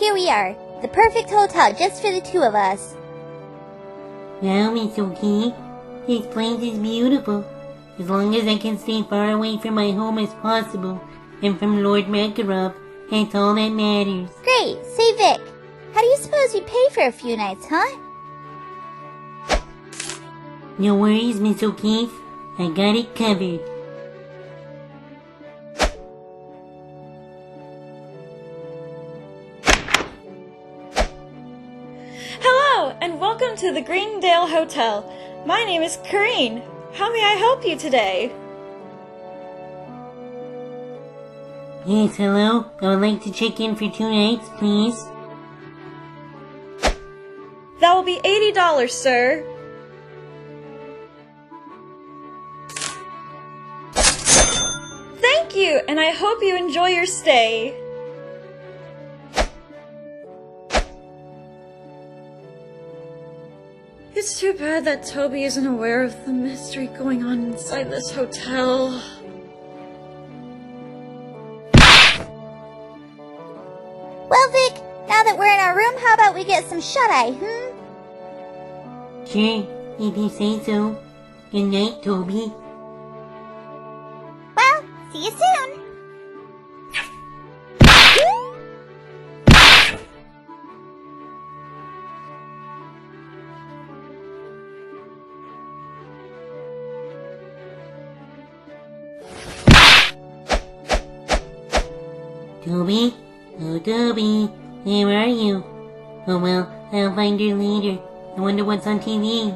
here we are. The perfect hotel just for the two of us. Wow, Miss O'Keefe. This place is beautiful. As long as I can stay far away from my home as possible, and from Lord Makarov, that's all that matters. Great. Say, Vic, how do you suppose we pay for a few nights, huh? No worries, Miss O'Keefe. I got it covered. Hello, and welcome to the Greendale Hotel. My name is Karine. How may I help you today? Yes, hello. I would like to check in for 2 nights, please. That will be $80, sir. Thank you, and I hope you enjoy your stay. It's too bad that Toby isn't aware of the mystery going on inside this hotel. Well, Vic, now that we're in our room, how about we get some shut-eye, Sure, if you say so. Good night, Toby. Well, see you soon. Toby? Oh, Toby. Where are you? Oh well, I'll find her later. I wonder what's on TV.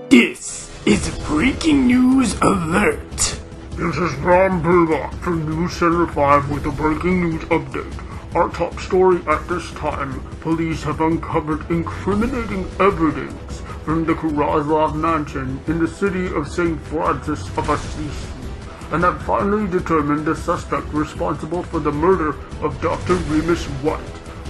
This is breaking news alert. This is Ron Burlock from News Center 5 with a breaking news update. Our top story at this time, police have uncovered incriminating evidence from the Karazlov mansion in the city of St. Francis of Assisi, and have finally determined the suspect responsible for the murder of Dr. Remus White.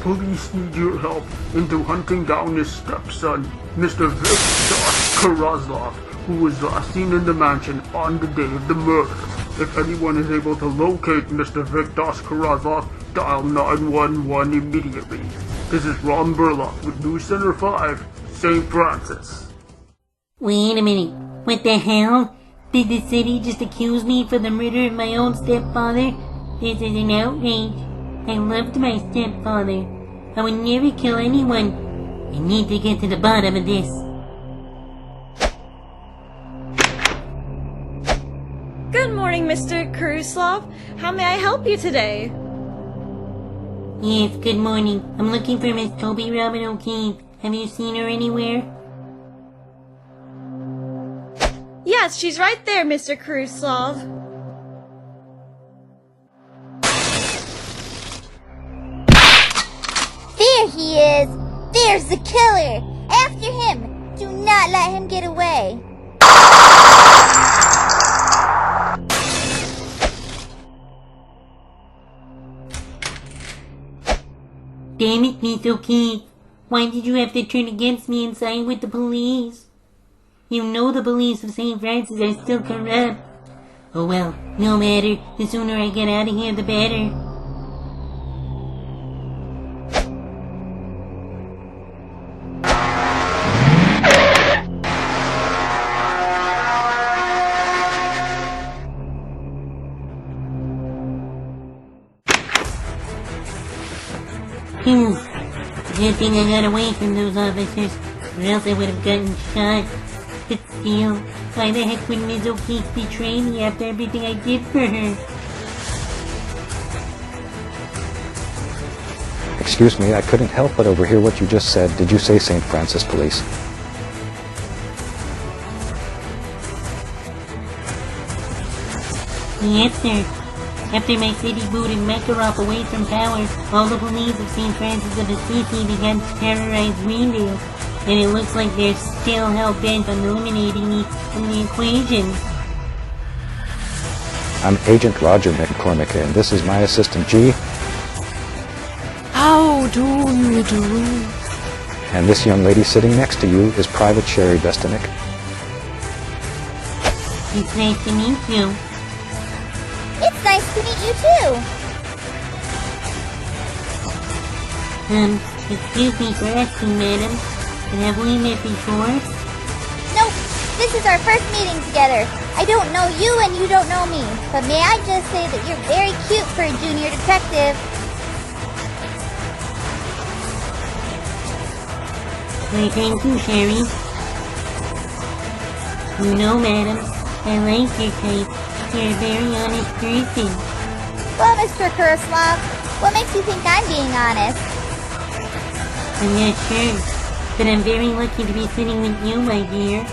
Police need your help into hunting down his stepson, Mr. Alyxx Dark, who was last seen in the mansion on the day of the murder. If anyone is able to locate Mr. Viktos Karazlov, dial 911 immediately. This is Ron Burlock with News Center 5, St. Francis. Wait a minute. What the hell? Did the city just accuse me for the murder of my own stepfather? This is an outrage. I loved my stepfather. I would never kill anyone. I need to get to the bottom of this. Good morning, Mr. Karuslov. How may I help you today? Yes, good morning. I'm looking for Miss Toby Robin O'Keefe. Have you seen her anywhere? Yes, she's right there, Mr. Karuslov. There he is. There's the killer. After him. Do not let him get away. Damn it, Miss O'Keefe. Why did you have to turn against me and side with the police? You know the police of St. Francis are still corrupt. Oh well, no matter. The sooner I get out of here, the better. Phew. Good thing I got away from those officers, or else I would have gotten shot. But still, why the heck would Ms. O'Keefe betray me after everything I did for her? Excuse me, I couldn't help but overhear what you just said. Did you say St. Francis Police? Yes, sir. After my city booted Makarov away from power, all the police of St. Francis of Assisi began to terrorize Greendale, and it looks like they're still hell-bent on eliminating me from the equation. I'm Agent Roger McCormick, and this is my assistant G. How do you do? And this young lady sitting next to you is Private Sherry Bestenik. It's nice to meet you. It's nice to meet you too. Excuse me for asking, madam, but have we met before? Nope, this is our first meeting together. I don't know you and you don't know me, but may I just say that you're very cute for a junior detective. Why, thank you, Sherry. You know, madam, I like your type. You're a very honest person. Well, Mr. Kurislav, what makes you think I'm being honest? I'm not sure, but I'm very lucky to be sitting with you, my dear.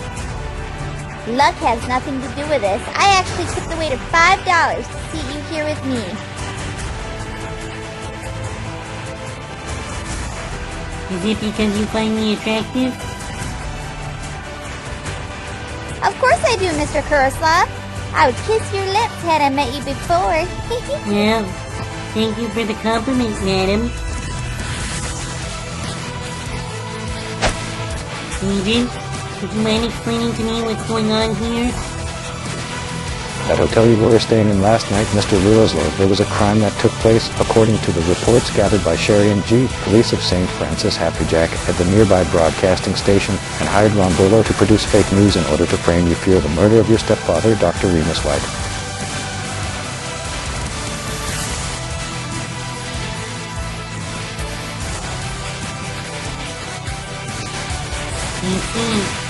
Luck has nothing to do with this. I actually took the waiter $5 to seat you here with me. Is it because you find me attractive? Of course I do, Mr. Kurislav. I would kiss your lips had I met you before. Well, thank you for the compliment, madam. Agent, would you mind explaining to me what's going on here? That hotel you were staying in last night, Mr. Lulaslov, there was a crime that took place. According to the reports gathered by Sherry and G, police of St. Francis Happyjack at the nearby broadcasting station and hired Ron Burlow to produce fake news in order to frame you for the murder of your stepfather, Dr. Remus White. I see.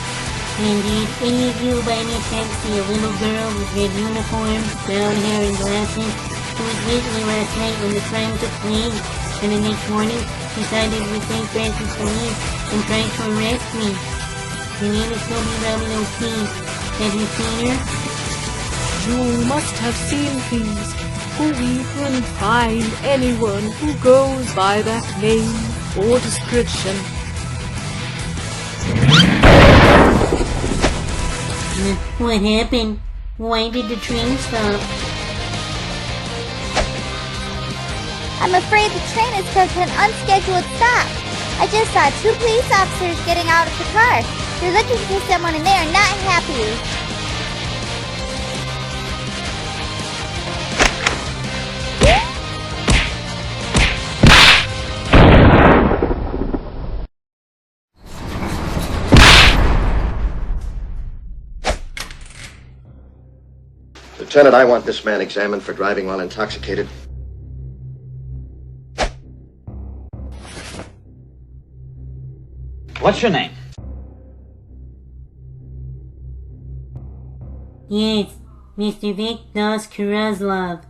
And did any of you by any chance see a little girl with red uniform, brown hair and glasses, who was with me last night when the crime took place, and the next morning she sided with St. Francis police and tried to arrest me? Her name is Toby Robin O'Keefe. Have you seen her? You must have seen things, for we can find anyone who goes by that name or description. What happened? Why did the train stop? I'm afraid the train is stuck at an unscheduled stop. I just saw 2 police officers getting out of the car. They're looking for someone and they are not happy. Lieutenant, I want this man examined for driving while intoxicated. What's your name? Yes, Mr. Viktor Kurazlov.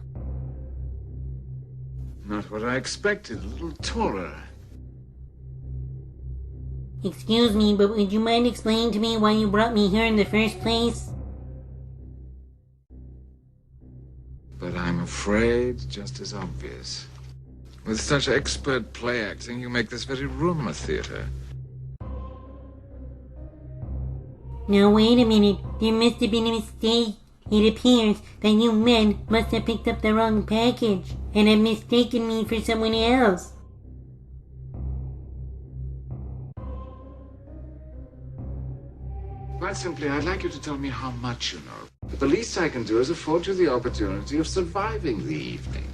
Not what I expected. A little taller. Excuse me, but would you mind explaining to me why you brought me here in the first place? But I'm afraid just as obvious. With such expert play acting, you make this very room a theater. Now wait a minute, there must have been a mistake. It appears that you men must have picked up the wrong package and have mistaken me for someone else. Quite simply, I'd like you to tell me how much you know. The least I can do is afford you the opportunity of surviving the evening.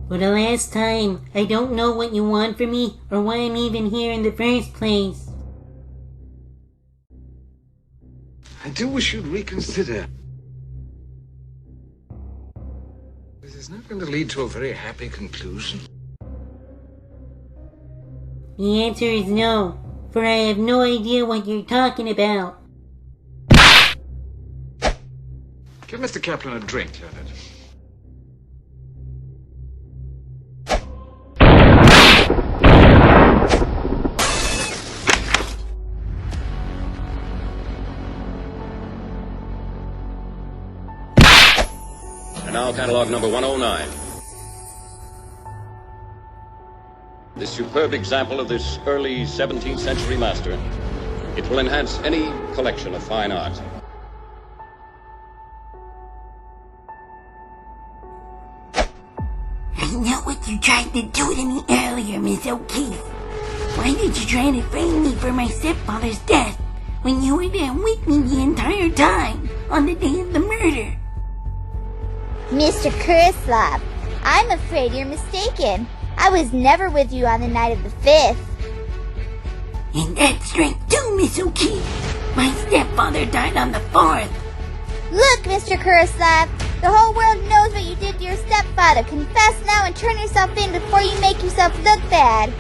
For the last time, I don't know what you want from me or why I'm even here in the first place. I do wish you'd reconsider. This is not going to lead to a very happy conclusion. The answer is no, for I have no idea what you're talking about. Give Mr. Kaplan a drink, Leonard. And now catalog number 109. This superb example of this early 17th century master. It will enhance any collection of fine art. I know what you tried to do to me earlier, Miss O'Keefe. Why did you try to frame me for my stepfather's death when you were there with me the entire time on the day of the murder? Mr. Kurislav, I'm afraid you're mistaken. I was never with you on the night of the 5th. And that's right too, Miss O'Keefe. My stepfather died on the 4th. Look, Mr. Kurislav, the whole world knows what you did to your stepfather. Confess now and turn yourself in before you make yourself look bad.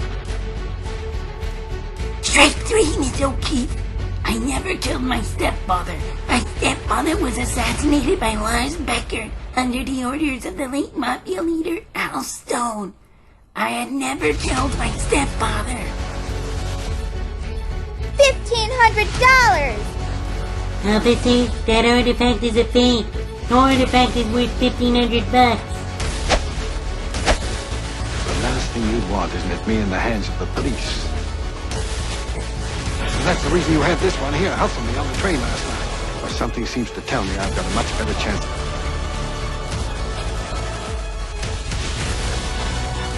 Strike 3, Miss O'Keefe. I never killed my stepfather. My stepfather was assassinated by Lars Becker under the orders of the late mafia leader Al Stone. I had never killed my stepfather. $1,500! Officer, that artifact is a fake. The artifact is worth $1,500. The last thing you want is it me in the hands of the police. And that's the reason you had this one here hustling me on the train last night. Or something seems to tell me I've got a much better chance.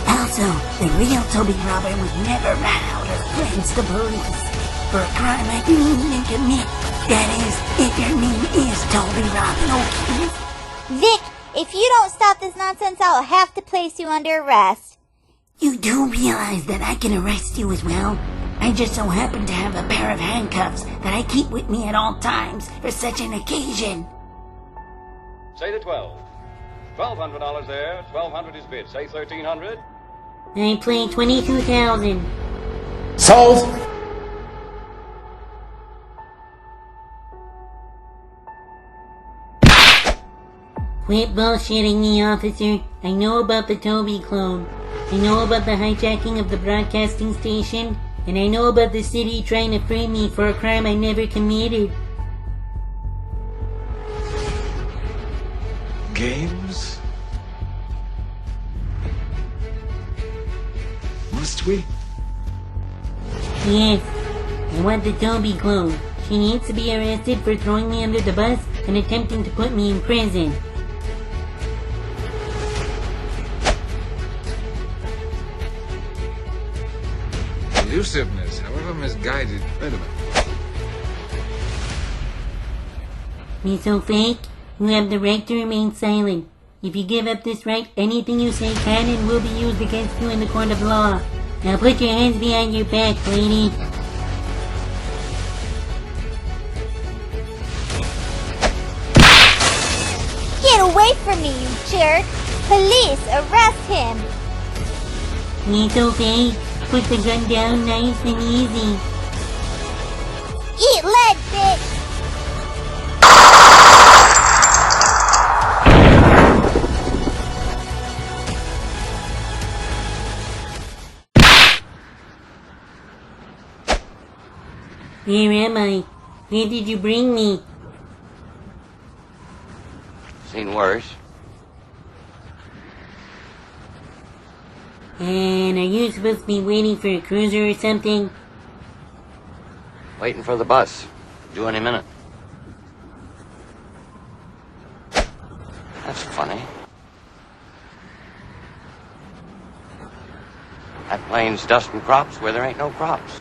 Also, the real Toby Robin would never rat out her friends to police for a crime I didn't even commit. That is, if your name is Toby Robin O'Keefe. Vic, if you don't stop this nonsense, I'll have to place you under arrest. You do realize that I can arrest you as well? I just so happen to have a pair of handcuffs that I keep with me at all times for such an occasion. Say to 12. $1,200 there. 1,200 is bid. Say 1,300. I play 22,000. Sold! Quit bullshitting me, officer. I know about the Toby clone. I know about the hijacking of the broadcasting station. And I know about the city trying to frame me for a crime I never committed. Games? Must we? Yes. I want the Toby clone. She needs to be arrested for throwing me under the bus and attempting to put me in prison. Elusiveness, however misguided. Wait a minute. Miss O'Fake, you have the right to remain silent. If you give up this right, anything you say can and will be used against you in the court of law. Now put your hands behind your back, lady. Get away from me, you jerk! Police, arrest him! Miss O'Fake, put the gun down nice and easy. Eat lead, bitch! Where am I? Where did you bring me? Seen worse. And are you supposed to be waiting for a cruiser or something? Waiting for the bus. Due any minute. That's funny. That plane's dusting crops where there ain't no crops.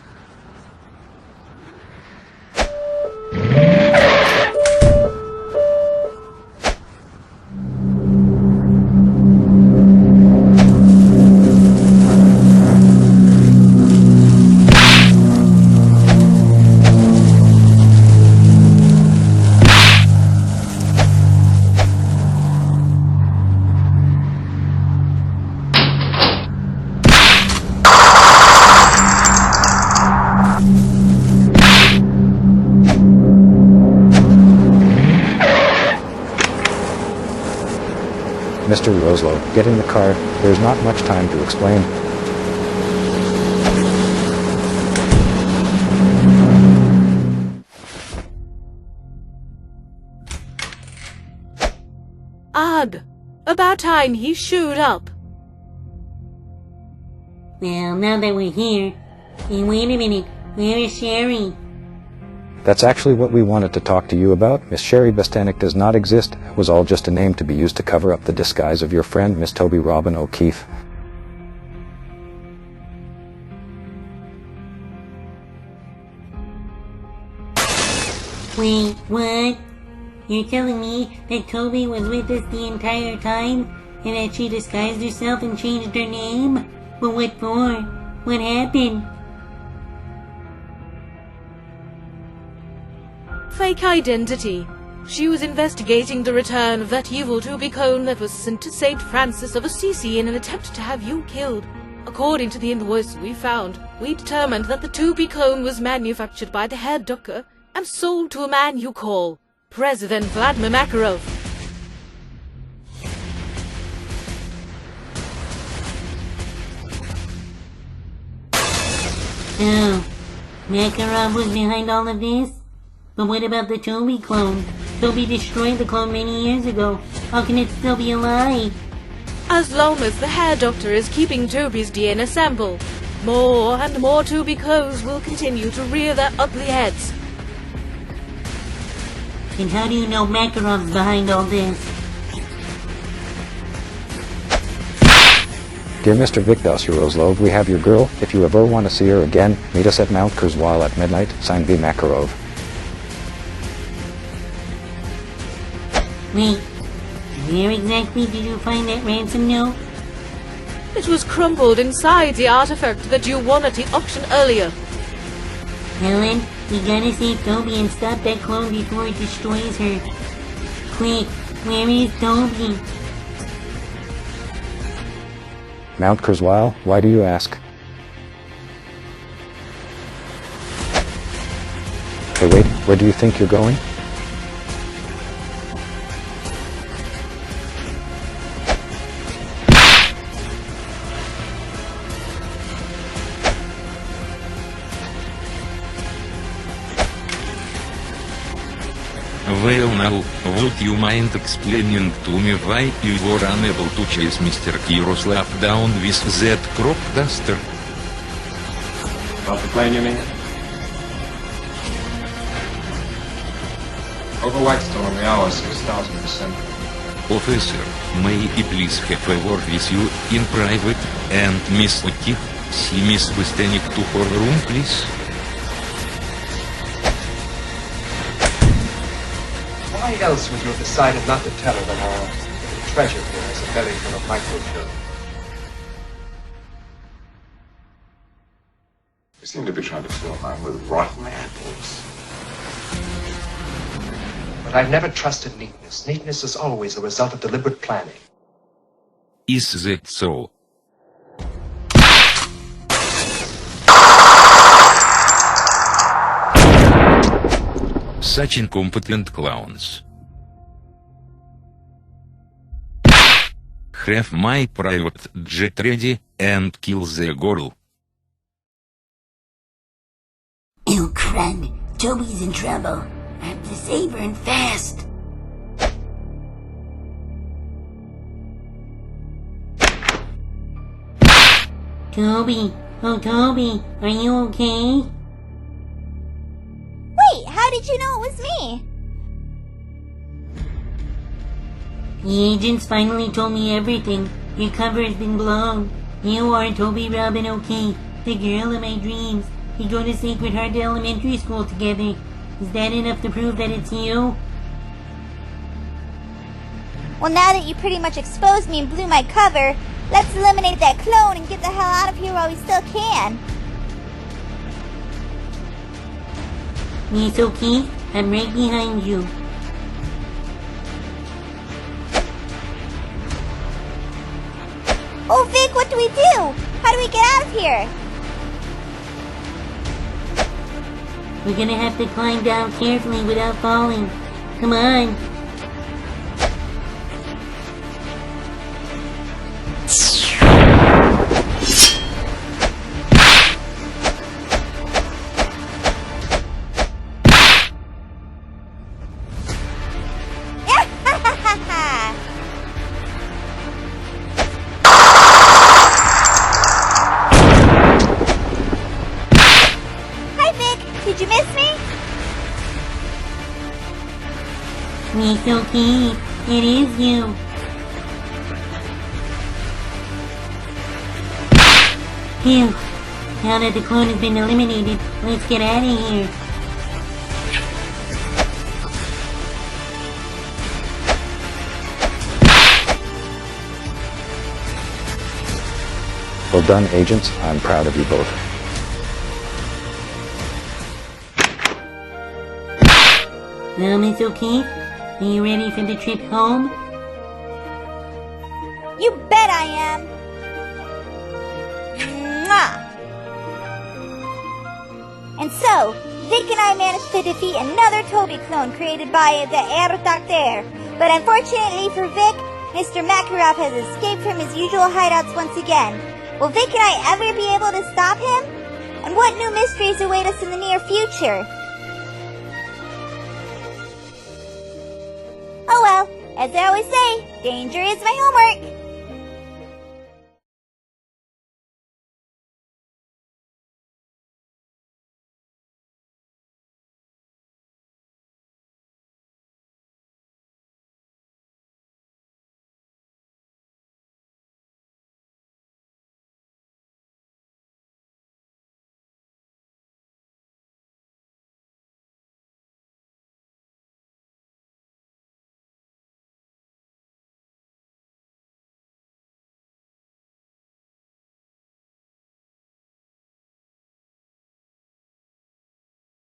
Mr. Roslow, get in the car. There's not much time to explain. Odd. About time he showed up. Well, now that we're here... Hey, wait a minute. Where is Sherry? That's actually what we wanted to talk to you about. Miss Sherry Bostanek does not exist. It was all just a name to be used to cover up the disguise of your friend, Miss Toby Robin O'Keefe. Wait, what? You're telling me that Toby was with us the entire time, and that she disguised herself and changed her name? But what for? What happened? Fake identity. She was investigating the return of that evil Toby clone that was sent to St. Francis of Assisi in an attempt to have you killed. According to the invoice we found, we determined that the Toby clone was manufactured by the hair doctor and sold to a man you call President Vladimir Makarov. Oh, Makarov was behind all of this? But what about the Toby clone? Toby destroyed the clone many years ago. How can it still be alive? As long as the hair doctor is keeping Toby's DNA sample, more and more Toby clones will continue to rear their ugly heads. And how do you know Makarov's behind all this? Dear Mr. Vikdos Yarozlov, we have your girl. If you ever want to see her again, meet us at Mount Kurzweil at midnight. Signed V. Makarov. Wait, where exactly did you find that ransom note? It was crumpled inside the artifact that you won at the auction earlier. Helen, we gotta save Toby and stop that clone before it destroys her. Quick, where is Toby? Mount Kurzweil? Why do you ask? Hey, wait, where do you think you're going? Well now, would you mind explaining to me why you were unable to chase Mr. Yaroslav down with that crop duster? About the plane, you mean? Over Whitestone on the hour, 6,000%. Officer, may I please have a word with you in private, and Miss O'Keefe, see Miss Wistenik to her room, please? Why else would you have decided not to tell her that our treasure here is a belly full of microfilm? You seem to be trying to fill mine with rotten apples. But I've never trusted neatness. Neatness is always a result of deliberate planning. Is that so? Such incompetent clowns. Have my private jet ready and kill the girl. Oh crud, Toby's in trouble. I have to save her and fast. Toby, oh Toby, are you okay? Wait, how did you know it was me? The agents finally told me everything. Your cover has been blown. You are Toby Robin O'Keefe, the girl of my dreams. We go to Sacred Heart Elementary School together. Is that enough to prove that it's you? Well, now that you pretty much exposed me and blew my cover, let's eliminate that clone and get the hell out of here while we still can. Miss O'Keefe, I'm right behind you. Oh, Vic, what do we do? How do we get out of here? We're gonna have to climb down carefully without falling. Come on. Did you miss me? Miss O'Keefe, it is you. Phew. Now that the clone has been eliminated, let's get out of here. done, agents. I'm proud of you both. Well, Miss O'Keefe, are you ready for the trip home? You bet I am. Mwah! And so, Vic and I managed to defeat another Toby clone created by the Doctor. But unfortunately for Vic, Mr. Makarov has escaped from his usual hideouts once again. Will Vic and I ever be able to stop him? And what new mysteries await us in the near future? Oh well, as I always say, danger is my homework.